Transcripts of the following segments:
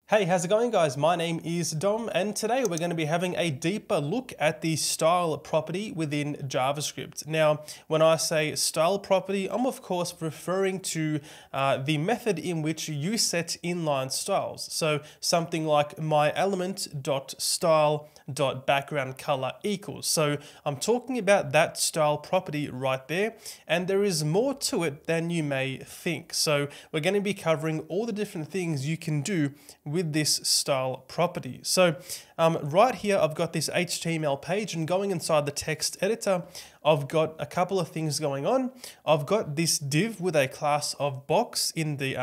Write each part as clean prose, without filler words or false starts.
Hey, how's it going, guys? My name is Dom, and today we're going to be having a deeper look at the style property within JavaScript. Now, when I say style property, I'm of course referring to the method in which you set inline styles. So something like myelement.style.background color equals. So I'm talking about that style property right there, and there is more to it than you may think. So we're going to be covering all the different things you can do with this style property. So right here, I've got this HTML page, and going inside the text editor, I've got a couple of things going on. I've got this div with a class of box in the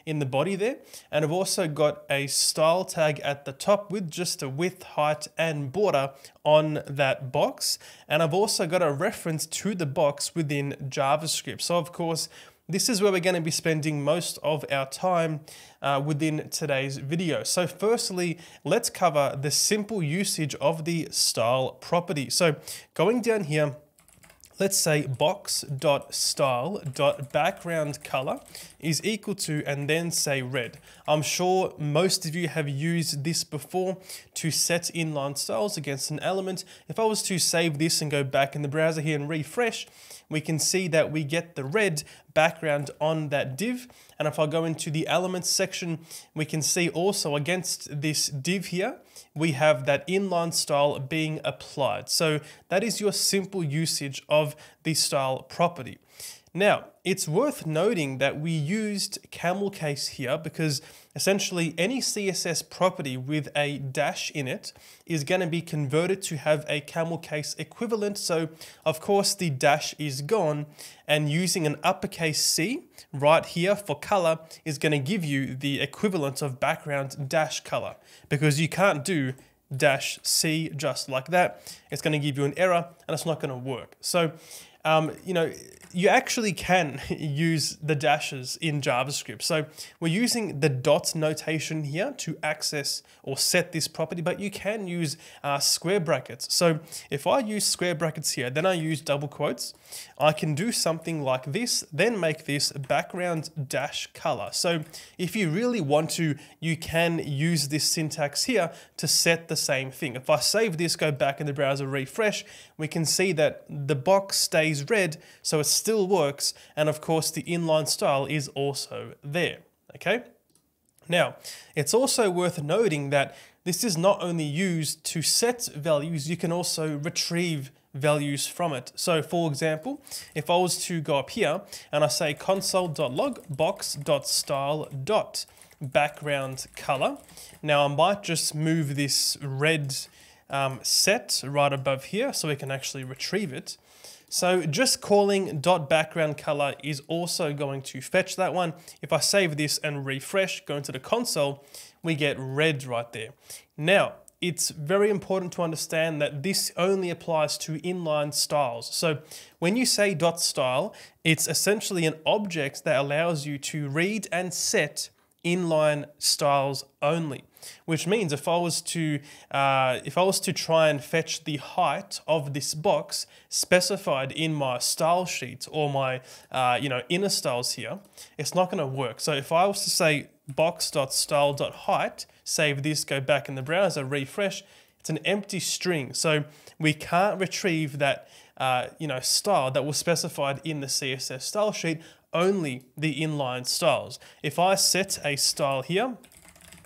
in the body there, and I've also got a style tag at the top with just a width, height, and border on that box. And I've also got a reference to the box within JavaScript. So of course, this is where we're going to be spending most of our time within today's video. So firstly, let's cover the simple usage of the style property. So going down here, let's say box.style.background color is equal to, and then say red. I'm sure most of you have used this before to set inline styles against an element. If I was to save this and go back in the browser here and refresh, we can see that we get the red background on that div. And if I go into the elements section, we can see also against this div here, we have that inline style being applied. So that is your simple usage of the style property. Now, it's worth noting that we used camel case here because essentially any CSS property with a dash in it is going to be converted to have a camel case equivalent. So of course the dash is gone, and using an uppercase C right here for color is going to give you the equivalent of background dash color, because you can't do dash C just like that. It's going to give you an error and it's not going to work. So you actually can use the dashes in JavaScript. So we're using the dot notation here to access or set this property, but you can use square brackets. So if I use square brackets here, then I use double quotes, I can do something like this, then make this background dash color. So if you really want to, you can use this syntax here to set the same thing. If I save this, go back in the browser, refresh, we can see that the box stays red, so it still works, and of course the inline style is also there. Okay. Now, it's also worth noting that this is not only used to set values, you can also retrieve values from it. So for example, if I was to go up here and I say console.log box.style.background color, now I might just move this red set right above here so we can actually retrieve it. So just calling .background color is also going to fetch that one. If I save this and refresh, go into the console, we get red right there. Now, it's very important to understand that this only applies to inline styles. So when you say .style, it's essentially an object that allows you to read and set inline styles only, which means if I was to try and fetch the height of this box specified in my style sheet or my inner styles here, it's not going to work. So if I was to say box.style.height, save this, go back in the browser, refresh, it's an empty string. So we can't retrieve that style that was specified in the CSS style sheet, only the inline styles. If I set a style here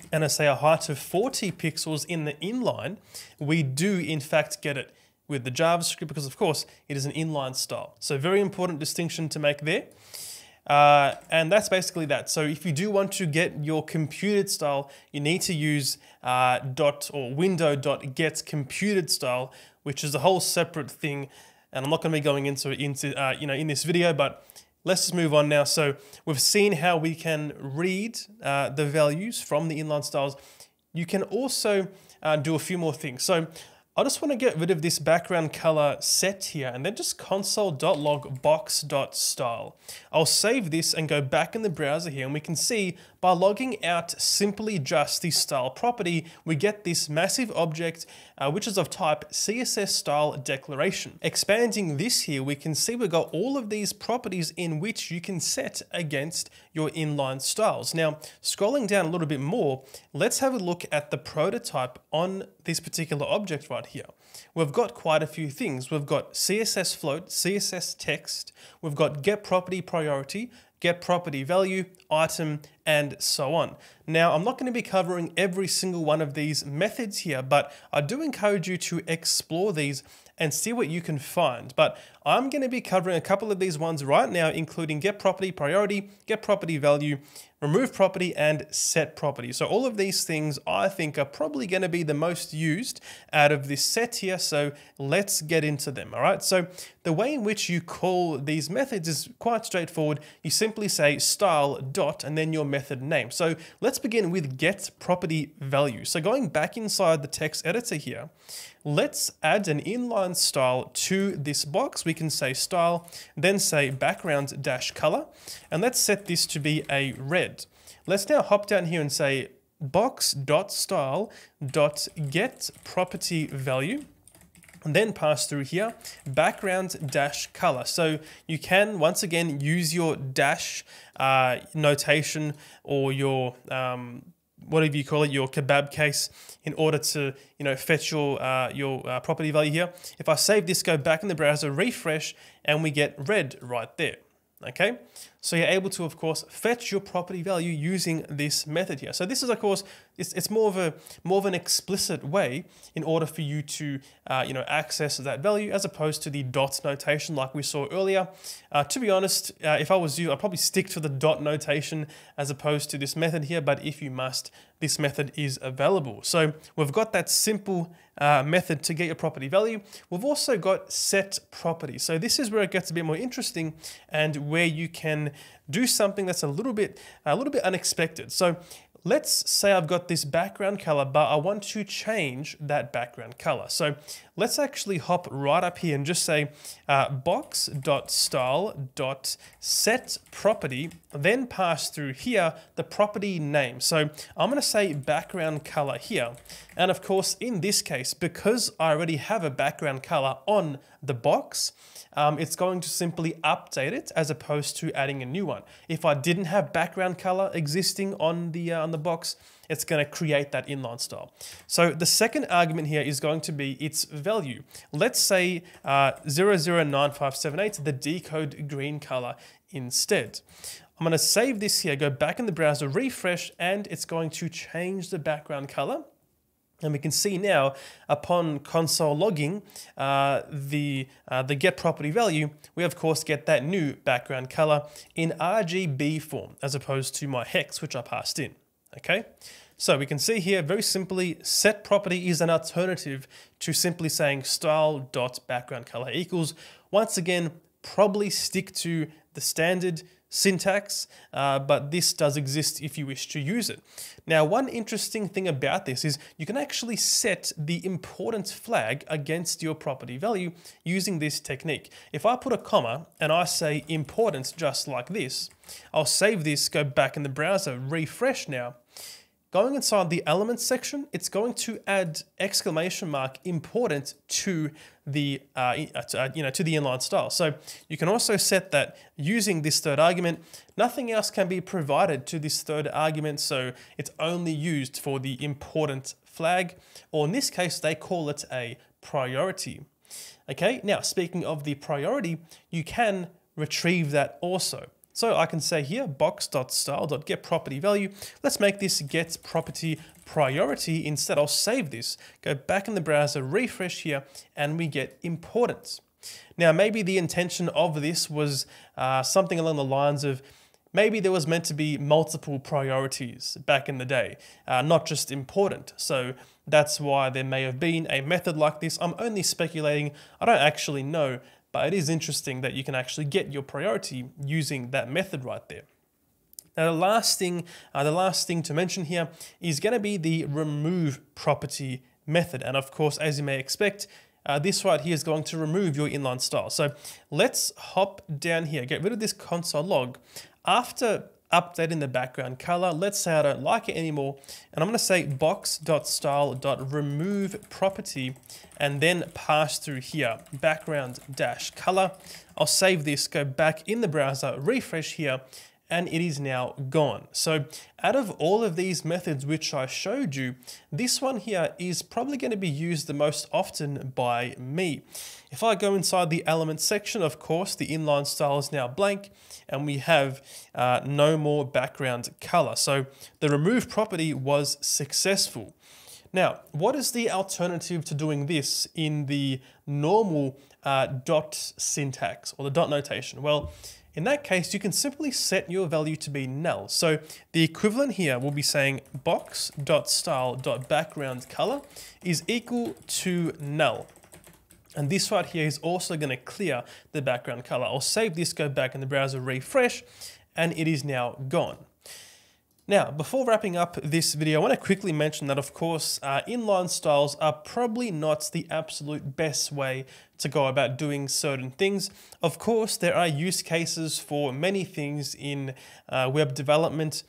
and I say a height of 40 pixels in the inline, we do in fact get it with the JavaScript because of course it is an inline style. So very important distinction to make there. And that's basically that. So if you do want to get your computed style, you need to use window.getComputedStyle, which is a whole separate thing, and I'm not going to be going into in this video, but let's just move on now. So we've seen how we can read the values from the inline styles. You can also do a few more things. So I just want to get rid of this background color set here and then just console.log box.style. I'll save this and go back in the browser here, and we can see by logging out simply just the style property, we get this massive object, which is of type CSS style declaration. Expanding this here, we can see we've got all of these properties in which you can set against your inline styles. Now, scrolling down a little bit more, let's have a look at the prototype on this particular object right here. We've got quite a few things. We've got CSS float, CSS text, we've got get property priority, get property value, item, and so on. Now, I'm not going to be covering every single one of these methods here, but I do encourage you to explore these and see what you can find. But I'm going to be covering a couple of these ones right now, including get property priority, get property value, remove property, and set property. So all of these things I think are probably going to be the most used out of this set here. So let's get into them. All right. So the way in which you call these methods is quite straightforward. You simply say style dot and then your method name. So let's begin with get property value. So going back inside the text editor here, let's add an inline style to this box. We can say style, then say background dash color, and let's set this to be a red. Let's now hop down here and say box.style.get property value, and then pass through here background dash color. So you can once again use your dash notation or your whatever you call it, your kebab case, in order to fetch your property value here. If I save this, go back in the browser, refresh, and we get red right there. Okay, so you're able to, of course, fetch your property value using this method here. So this is, of course, it's more of an explicit way in order for you to access that value, as opposed to the dot notation like we saw earlier. To be honest, if I was you, I'd probably stick to the dot notation as opposed to this method here. But if you must, this method is available. So we've got that simple method to get your property value. We've also got set property. So this is where it gets a bit more interesting and where you can do something that's a little bit unexpected. So let's say I've got this background color, but I want to change that background color. So let's actually hop right up here and just say box.style.setProperty, then pass through here the property name. So I'm going to say background color here. And of course, in this case, because I already have a background color on the box, it's going to simply update it as opposed to adding a new one. If I didn't have background color existing on the box, it's going to create that inline style. So the second argument here is going to be its value. Let's say 009578, the decode green color instead. I'm going to save this here, go back in the browser, refresh, and it's going to change the background color. And we can see now, upon console logging the get property value, we of course get that new background color in RGB form, as opposed to my hex, which I passed in. Okay, so we can see here very simply, set property is an alternative to simply saying style.background color equals. Once again, probably stick to the standard syntax, but this does exist if you wish to use it. Now, one interesting thing about this is you can actually set the importance flag against your property value using this technique. If I put a comma and I say importance just like this, I'll save this, go back in the browser, refresh now. Going inside the elements section, it's going to add exclamation mark important to the to the inline style. So you can also set that using this third argument. Nothing else can be provided to this third argument, so it's only used for the important flag, or in this case, they call it a priority. Okay, now speaking of the priority, you can retrieve that also. So I can say here box.style.getPropertyValue. Let's make this get property priority instead. I'll save this, go back in the browser, refresh here, and we get importance. Now, maybe the intention of this was something along the lines of maybe there was meant to be multiple priorities back in the day, not just important. So that's why there may have been a method like this. I'm only speculating. I don't actually know. But it is interesting that you can actually get your priority using that method right there. Now, the last thing to mention here is going to be the remove property method. And of course, as you may expect, this right here is going to remove your inline style. So let's hop down here, get rid of this console log. After updating the background color. Let's say I don't like it anymore, and I'm going to say box.style.remove property, and then pass through here background-color. I'll save this, go back in the browser, refresh here, and it is now gone. So out of all of these methods which I showed you, this one here is probably going to be used the most often by me. If I go inside the elements section, of course, the inline style is now blank, and we have no more background color. So the remove property was successful. Now, what is the alternative to doing this in the normal dot syntax or the dot notation? Well, in that case, you can simply set your value to be null. So the equivalent here will be saying box.style.backgroundColor is equal to null. And this right here is also going to clear the background color. I'll save this, go back in the browser, refresh, and it is now gone. Now, before wrapping up this video, I want to quickly mention that, of course, inline styles are probably not the absolute best way to go about doing certain things. Of course, there are use cases for many things in web development.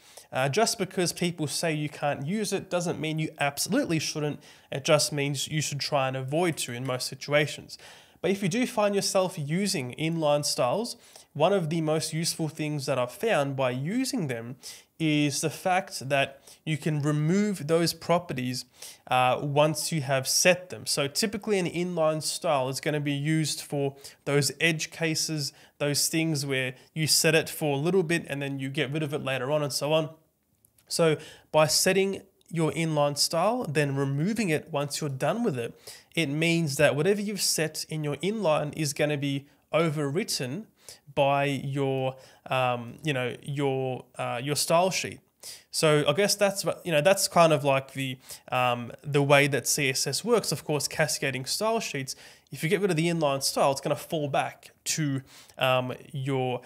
Just because people say you can't use it doesn't mean you absolutely shouldn't. It just means you should try and avoid to in most situations. But if you do find yourself using inline styles, one of the most useful things that I've found by using them is the fact that you can remove those properties once you have set them. So typically an inline style is going to be used for those edge cases, those things where you set it for a little bit and then you get rid of it later on and so on. So by setting your inline style, then removing it once you're done with it, it means that whatever you've set in your inline is going to be overwritten by your your style sheet. So I guess that's that's kind of like the way that CSS works. Of course, cascading style sheets. If you get rid of the inline style, it's going to fall back to your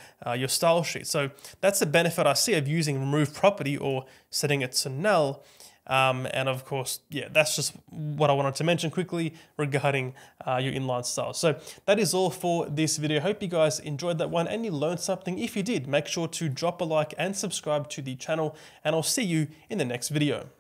style sheet. So that's the benefit I see of using remove property or setting it to null. And of course, yeah, that's just what I wanted to mention quickly regarding your inline style. So that is all for this video. Hope you guys enjoyed that one and you learned something. If you did, make sure to drop a like and subscribe to the channel, and I'll see you in the next video.